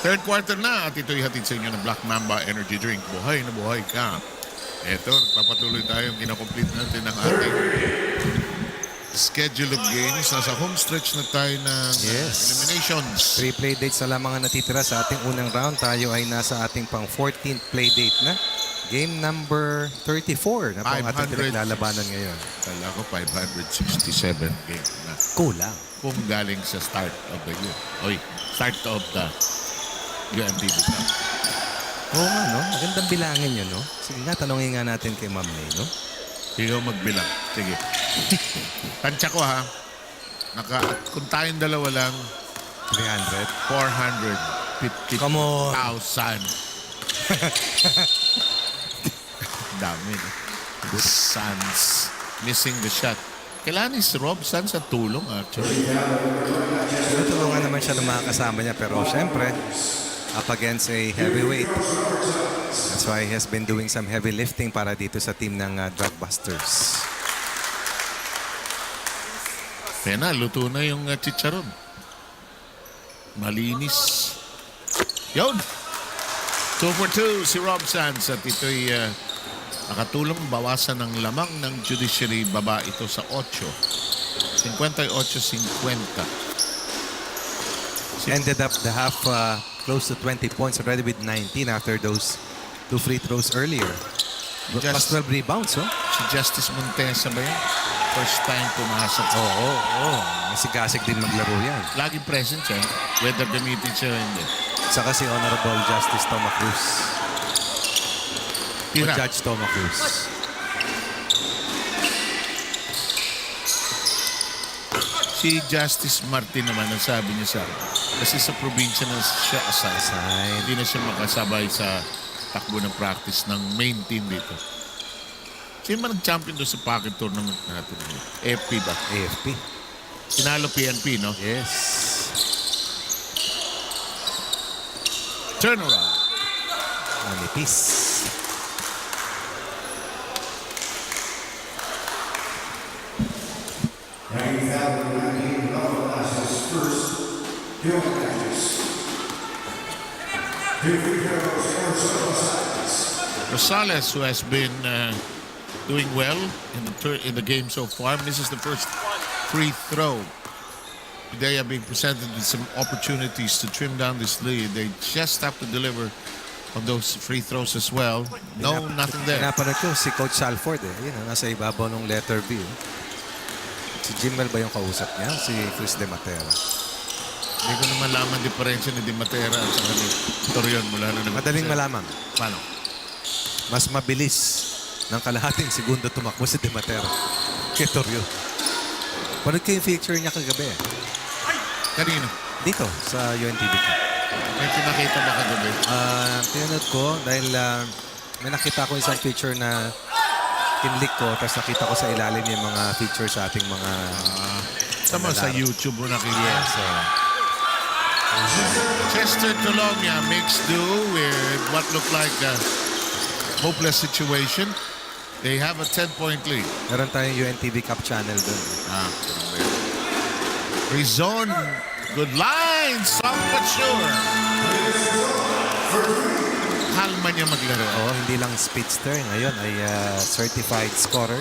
Third quarter na at ito'y hatid sa inyo ng Black Mamba Energy Drink. Buhay na buhay ka. Eto, nagpapatuloy tayo. Kinakomplete natin ang ating schedule of games. Nasa home stretch na tayo ng eliminations. 3 play dates na lamang ang natitira sa ating unang round. Tayo ay nasa ating pang 14th play date na. Game number 34 na po ang ating pinaglalabanan ngayon. Kala ko 567 game na. Kulang. Kung galing sa start of the year. Oy, start of the UNTV CUP. Oo nga, no? Magandang bilangin yun, no? Sige nga, tanongin nga natin kay Ma'am May, no? Ikaw magbilang. Sige. Tansya ko, ha? Kung tayong dalawa lang, 300. 450,000. Come on. Dami, no? The Suns missing the shot. Kailangan si Rob Suns at tulong, actually. Tinutulungan naman siya ng mga kasama niya, pero syempre, up against a heavyweight. That's why he has been doing some heavy lifting para dito sa team ng Drugbusters. Kaya na, luto na yung chicharon. Malinis. Yun! 2 for 2 si Rob Sands at ito'y nakatulong bawasan ng lamang ng Judiciary. Baba ito sa 8. 58-50. Ended up the half close to 20 points already with 19 after those 2 free throws earlier. Plus 12 rebounds, oh. Si Justice Montesa ba yan? First time pumasok. Oo. Masigasig din maglaro yan. Laging present siya, whether gamitin siya o hindi. Saka si Honorable Justice Toma Cruz. O Tira. Judge Toma Cruz. Si Justice Martin naman, ang sabi niya sa kasi sa probinsya na siya aside. Hindi na siya makasabay sa takbo ng practice ng main team dito. Sino man nag-champion doon sa pocket tournament natin? AFP ba? AFP. Sinalo PNP, no? Yes. Turnaround. Manipis. Rosales, who has been doing well in the game so far, misses the first free throw. They are being presented with some opportunities to trim down this lead. They just have to deliver on those free throws as well. No, nothing there. Pinapanood ko si Coach Salford, eh. Yun, nasa ibabaw ng letter B. Eh. Si Jimmel ba yung kausap niya? Si Chris De Matera. Hindi ko naman malaman diferensya ni Di Matera at saka ni Torion mula na naman. Madaling malaman. Paano? Mas mabilis ng kalahating segundo tumakbo si De Matera kay Torion. Panood ko yung feature niya kagabi. Kanino? Dito, sa UNTV CUP. May pinakita ba kagabi? Pinanood ko dahil may nakita ko isang feature na kinlik ko, tapos nakita ko sa ilalim yung mga feature sa ating mga Tama sa YouTube mo nakita. Yes, Chester Tolomia makes do with what looked like a hopeless situation. They have a 10-point lead. meron tayong UNTV CUP channel doon. Rizon, good line, somewhat sure. Kalma niya maglaro. Hindi lang speedster. Ngayon ay certified scorer.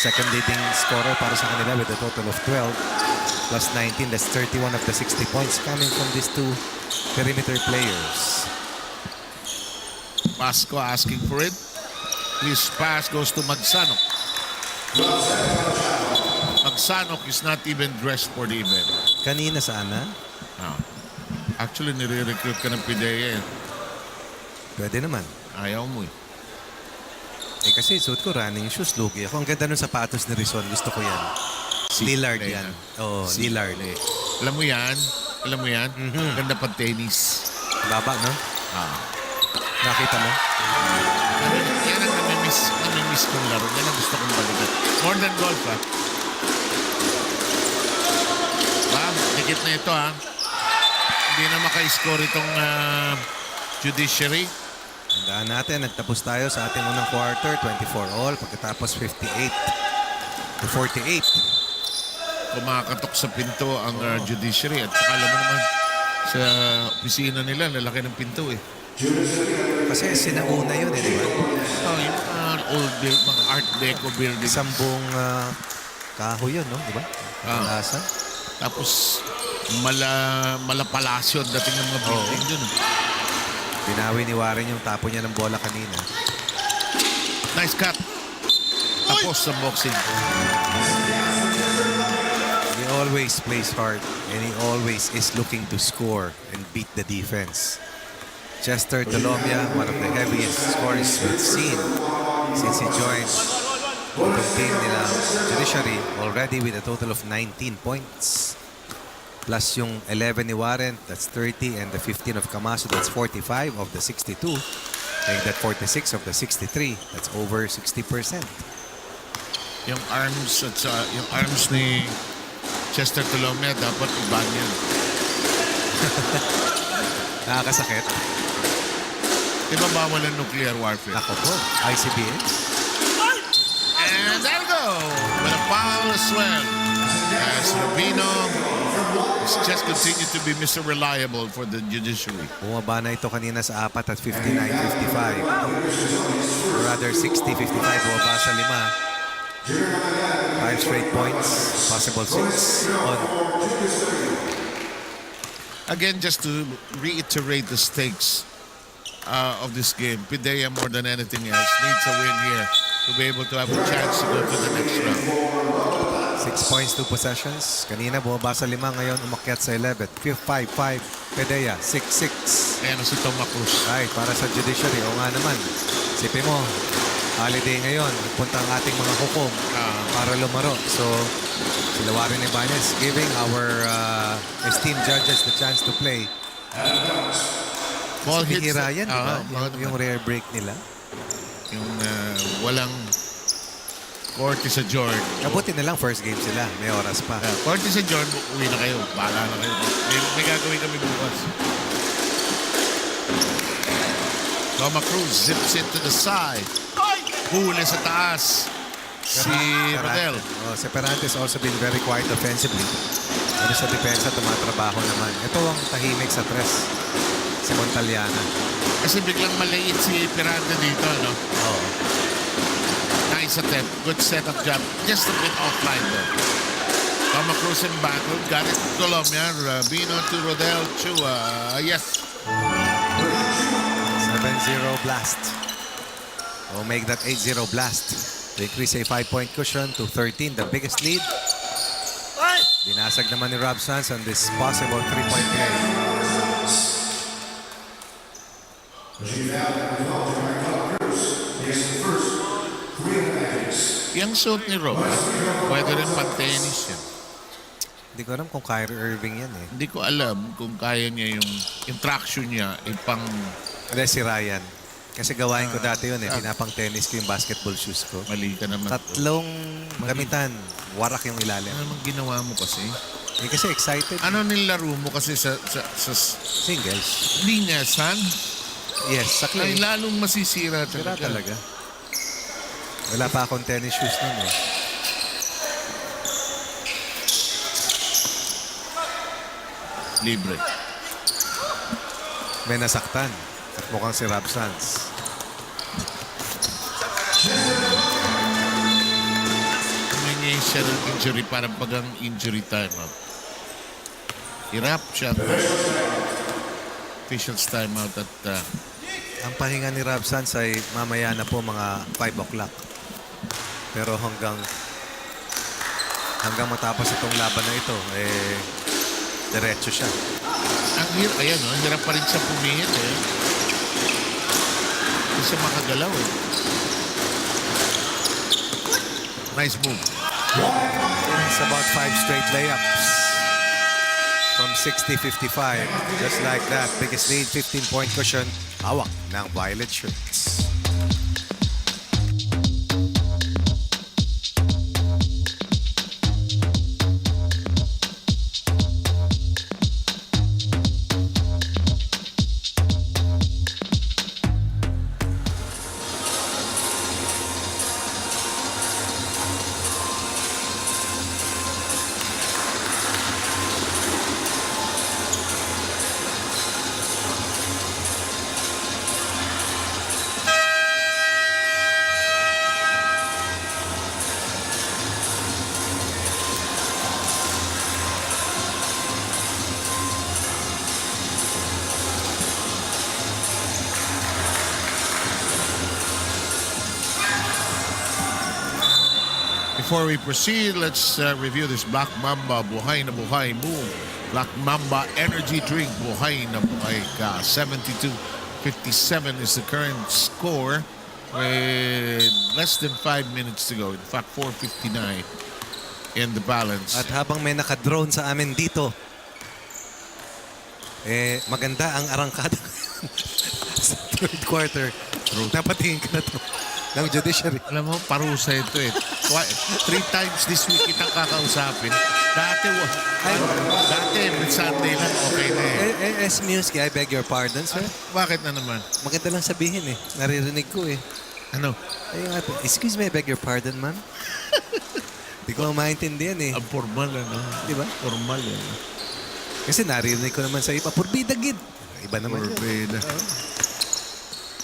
Second leading scorer para sa kanila with a total of 12 plus 19. That's 31 of the 60 points coming from these two perimeter players. Pasco asking for it. His pass goes to Magsanok. Magsanok is not even dressed for the event. Kanina sana? Actually, nire-recruit ka ng PDEA. Pwede naman. Ayaw mo eh. Kasi suot ko running shoes, lugi ako. Ang ganda ng sapatos ni Rizon. Gusto ko yan. Lillard yan. Lillard. Alam mo yan? Ganda pa tennis. Baba, no? Nakita mo? Yan ang namimiss kong laro. Yan ang gusto kong balikan. More than golf, ha? Dikit na ito, ha? Hindi na maka-score itong Judiciary. Tandaan natin, nagtapos tayo sa ating unang quarter, 24 all. Pagkatapos 58-48. Kumakatok sa pinto ang Judiciary. At saka alam mo naman, Sa opisina nila, lalaki ng pinto eh. Kasi sinauna yun eh, di ba? Oh, yung mga art deco building. Isang buong kahoy yun, no? Di ba? Kalasa. Tapos, malapalasyo ang dating ng mga building dun. Binawi ni Warren yung tapo niya ng bola kanina. Nice cut. Tapos sa boxing. He always plays hard and he always is looking to score and beat the defense. Chester Dolomia, one of the heaviest scorers we've seen since he joined the team nila Judiciary, already with a total of 19 points. Plus yung 11 ni Warren, that's 30, and the 15 of Camaso, that's 45 of the 62. And that 46 of the 63, that's over 60%. Yung arms ni Chester Dolomia, dapat iban yan. Nakakasakit. Di ba bawal ang nuclear warfare? Ako po, ICBA. And there we go. With a foul as well. As Rubino has just continued to be Mr. Reliable for the Judiciary. Bumaba na ito kanina sa 4 at 59-55. Or rather 60-55, bumaba sa 5. 5 straight points, possible 6 on. Again, just to reiterate the stakes of this game, PDEA more than anything else needs a win here to be able to have a chance to go to the next round. 6 points, 2 possessions. Kanina bumaba sa 5, ngayon umakyat sa 11. 5-5. PDEA, 6-6. Ayan si Tom Cruz. Right, para sa Judiciary. O nga naman. Sipin mo, holiday ngayon. Punta ang ating mga hukom para lumaro. So, sila Warren Ibanez giving our esteemed judges the chance to play. Ball hits. Bihira yan, di ba? Yung rare break nila. Yung walang Corte sa Jordan. Kabuti na lang first game sila. May oras pa. Corte sa Jordan, uwi na kayo. Bahala na kayo. May gagawin kami bukas. Toma Cruz zips it to the side. Huli sa taas. Si Rodel. Si Perantes also been very quiet offensively. Pero sa depensa, tumatrabaho naman. Ito ang tahimik sa tres. Si Montaliana. Kasi biglang maliit si Pirante dito, no? Oo. Nice attempt. Good setup job. Just a bit offline, though. Toma Cruz in backward. Got it. Colombia. Rabino to Rodel. Chua. Yes. 7-0 blast. Oh, make that 8-0 blast. They increase a 5-point cushion to 13, the biggest lead. Binasag naman ni Rob Sanz on this possible 3-point play. Yung suit ni Rob, pwede rin pang-tennis yan. Hindi ko alam kung Kyrie Irving yan eh. Hindi ko alam kung kaya niya yung traction niya ipang... Hindi, si Ryan. Kasi gawain ko dati yun eh. Pinapang tennis ko yung basketball shoes ko. Mali ka naman. 3 gamitan. Warak yung ilalim. Ano naman ginawa mo kasi? Eh kasi excited. Ano nilaro mo kasi sa Singles. Hindi nga, son? Yes, sa clay. Ay, lalong masisira Sira talaga. talaga. Wala pa akong tennis shoes nun eh. Libre. May nasaktan. At mukhang si Rob Sanz. Humingi siya ng injury parang pagang injury time out. Hirap siya. Officials time out at Ang pahinga ni Rob Sanz ay mamaya na po mga 5 o'clock. Pero hanggang matapos itong laban na ito, eh, diretso siya. ang hirap, ayan, no? Hirap pa rin siya pumihit eh. Hindi siya makagalaw eh. Nice move. It's about 5 straight layups. From 60-55. Just like that. Biggest lead, 15-point cushion. Hawak ng violet shirts. Before we proceed, let's review this Black Mamba Buhay na Buhay move. Black Mamba Energy Drink Buhay na Buhay ka. 72-57 is the current score with less than 5 minutes to go. In fact, 4:59 in the balance. At habang may naka-drone sa amin dito, maganda ang arangkada sa third quarter. Napatingin ka na to ng Judiciary. Alam mo, parusa ito eh. 3 times this week kitang kakausapin. Dati, Sunday lang, okay na eh. Musky, I beg your pardon, sir. Bakit na naman? Maganda lang sabihin eh. Naririnig ko eh. Ano? Ayun nga, excuse me, I beg your pardon, ma'am. Hindi ko maintindihan eh. Ang formal, ano? Di ba? Formal, ano? Kasi naririnig ko naman sa iba, purbida gid. Iba naman yun. Purbida.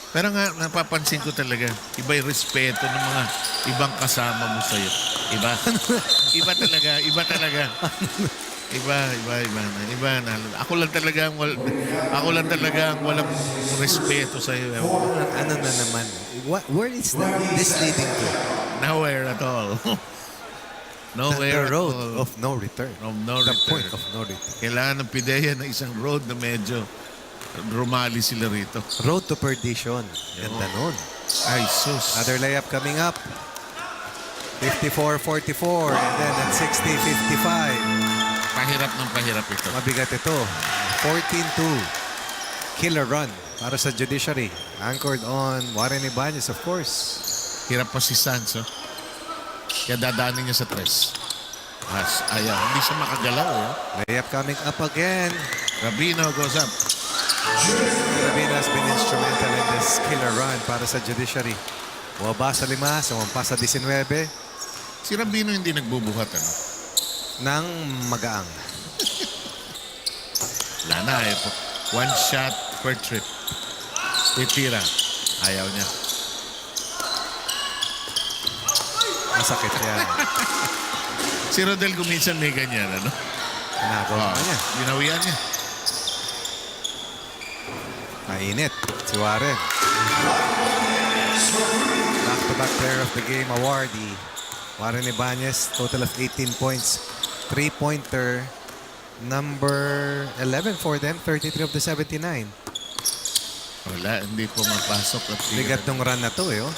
Pero nga, napapansin ko talaga, iba yung respeto ng mga ibang kasama mo sa'yo. Iba. Iba talaga, iba talaga. Iba na. Ako lang talaga ang walang respeto sa'yo. Ano na naman? Where is this leading to? Nowhere at all. Nowhere The road at all. of no return. No The return. point of no return. Kailangan ng PDEA na isang road na medyo rumali sila rito. Road to perdition. Ganda nun. Ay, sus. Other layup coming up. 54-44 and then at 60-55. Pahirap ng pahirap ito. Mabigat ito. 14-2. Killer run para sa Judiciary. Anchored on Warren Ibanez, of course. Hirap pa si Sanz, oh. Kaya dadaanin niya sa tres. Ayaw. Hindi siya makagalaw, oh. Layup coming up again. Rabino goes up. Rabino has been instrumental in this killer run para sa Judiciary. Waba sa 5, sumampa sa 19. Si Rabino hindi nagbubuhat, ano? Nang magaang. Wala na, eh. One shot per trip. Titira. Ayaw niya. Masakit yan. Si Rodel guminsan may ganyan, ano? Nagawa niya. Ginawian niya. Mainit. Si Warren. Back-to-back player of the game awardee. Warren Ibanez, total of 18 points. 3-pointer. Number 11 for them. 33 of the 79. Wala, hindi po mapasok. Bigat nung run na to eh. Oh.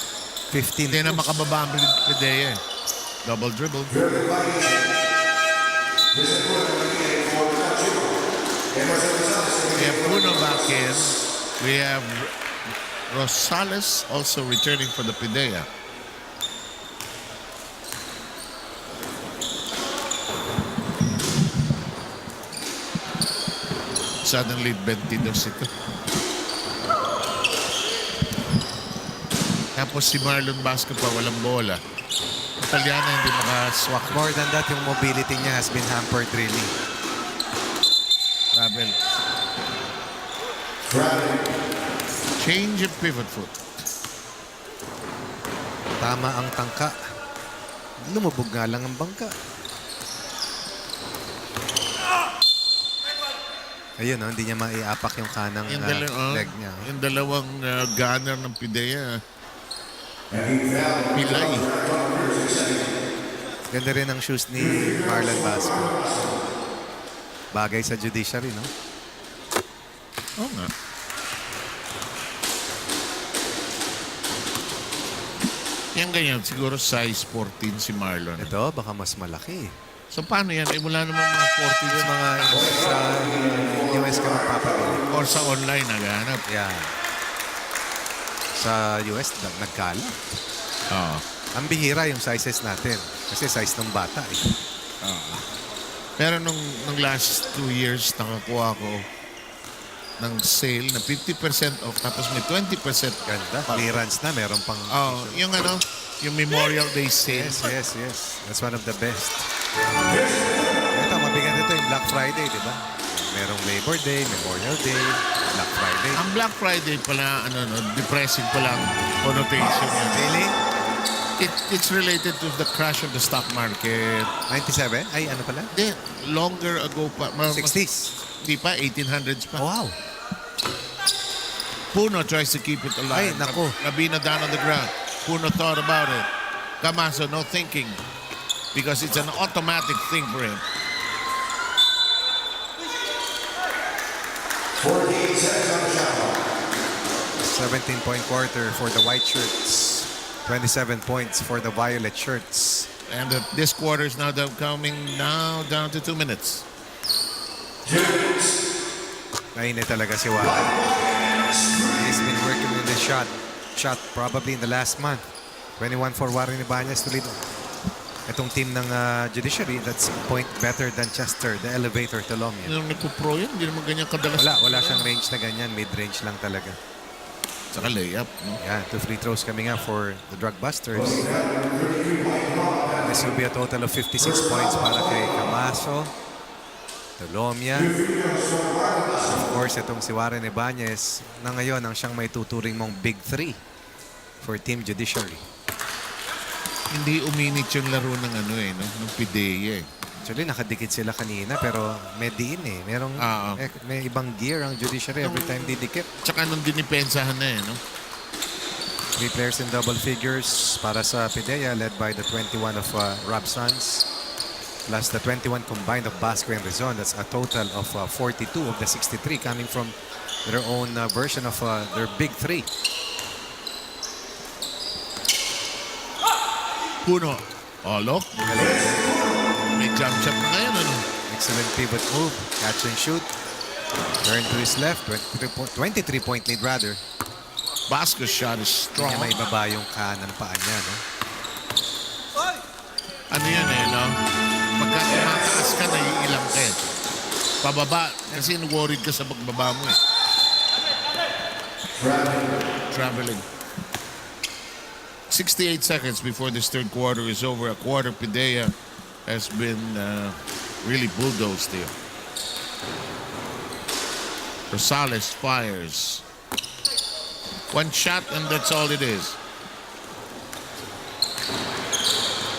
15. Hindi na makababa ang PDEA. Double dribble. We have Bruno back in. We have Rosales also returning for the PDEA. Suddenly 22 ito. Tapos si Marlon Basco pa walang bola. Italiana hindi makaswak. More than that, yung mobility niya has been hampered really. Travel. Change of pivot foot. Tama ang tangka. Lumubog nga lang ang bangka. Ayun, no, hindi niya maiapak yung kanang leg niya. Yung dalawang gunner ng PDEA. Pilay. Ganda rin ang shoes ni Marlon Basco. Bagay sa Judiciary, no? Oo nga. Yan ganyan, siguro size 14 si Marlon. Ito, baka mas malaki. So paano yan? Eh, wala naman mga 14 Yung mga sa US ka magpapabili. or sa online naghahanap. Yeah. Sa US, nagkala. Oo. Ang bihira yung sizes natin. Kasi size ng bata. Eh. Pero nung last 2 years, nakakuha ko ng sale na 50% off tapos may 20% Ganda. Clearance na. Meron pang... yung ano, yung Memorial Day sale. Yes. That's one of the best. Ito, mabigat ito yung Black Friday, di ba? Merong Labor Day, Memorial Day, Black Friday. Ang Black Friday pala, depressing pala ang connotation niya. Really? It's related to the crash of the stock market. 97? Ay, ano pala? Hindi, longer ago pa. 60s? Hindi pa, 1800s pa. Oh, wow. Puno tries to keep it alive. Ay, nako. Rabino down on the ground. Puno thought about it. Camaso, no thinking. because it's an automatic thing for him. 14 seconds on the shot clock. 17-point quarter for the white shirts. 27 points for the violet shirts. And this quarter is now coming now down to 2 minutes. Mainit talaga si Warren. He's been working in the shot probably in the last month. 21 for Warren Ibanez to lead itong team ng Judiciary. That's a point better than Chester, the elevator to Lomia. Nung nagpo-pro yun, hindi naman ganyan kadalas. Wala siyang range na ganyan. Mid-range lang talaga. Saka layup. No? Yeah, 2 free throws coming up for the Drug Busters. This will be a total of 56 points para kay Camaso, Lomia. Of course, itong si Warren Ibanez na ngayon ang siyang may tuturing mong Big 3 for Team Judiciary. Hindi uminit yung laro ng ng PDEA. Actually, nakadikit sila kanina pero may diin eh. May ibang gear ang Judiciary every time didikit. Tsaka nung dinipensahan na no? 3 players in double figures para sa PDEA led by the 21 of Rob Sons plus the 21 combined of Basco and Rizon. That's a total of 42 of the 63 coming from their own version of their Big 3. Puno. Look. May jump shot na ngayon. Excellent pivot move. Catch and shoot. Turn to his left. 23-point lead rather. Basco's shot is strong. Hindi may baba yung kanang paa niya, no? Ano yan no? Pagka tumataas ka, naiilang ka eh. Pababa. Kasi worried ka sa pagbaba mo eh. Traveling. 68 seconds before this third quarter is over. A quarter PDEA has been really bulldozed here. Rosales fires. One shot and that's all it is.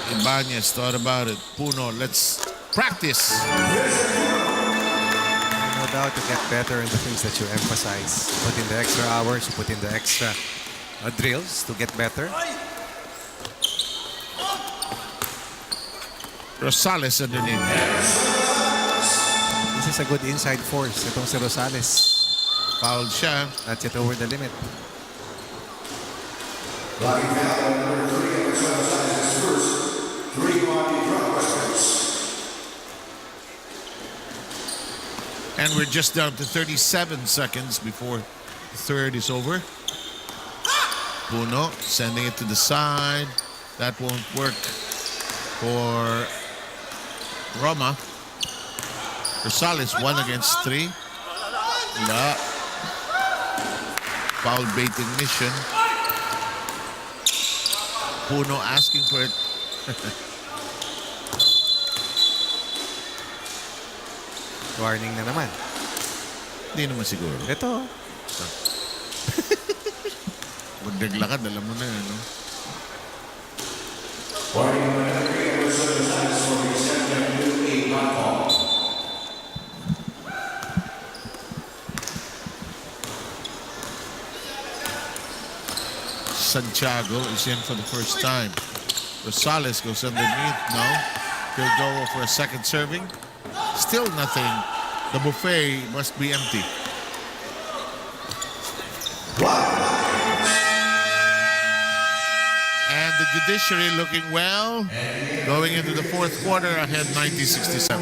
Ibanez thought about it. Puno, let's practice. No doubt to get better in the things that you emphasize. Put in the extra hours, you put in the extra drills to get better. Rosales underneath. This is a good inside force. Itong si Rosales. Fouled siya. That's it over the limit. Blocking foul on number 3 of the Rosales' first 3 on the Drug Busters. And we're just down to 37 seconds before the third is over. Puno sending it to the side. That won't work for Roma. Rosales 1 against 3. La. Foul baiting mission. Puno asking for it. Warning na naman. Hindi naman siguro. Ito. Pag naglakad, alam mo na no? Warning on number 3 of the Rosales for the second new 8 not call. Santiago is in for the first time. Rosales goes underneath. No. He'll go for a second serving. Still nothing. The buffet must be empty. And the Judiciary looking well. Going into the fourth quarter ahead 90-67.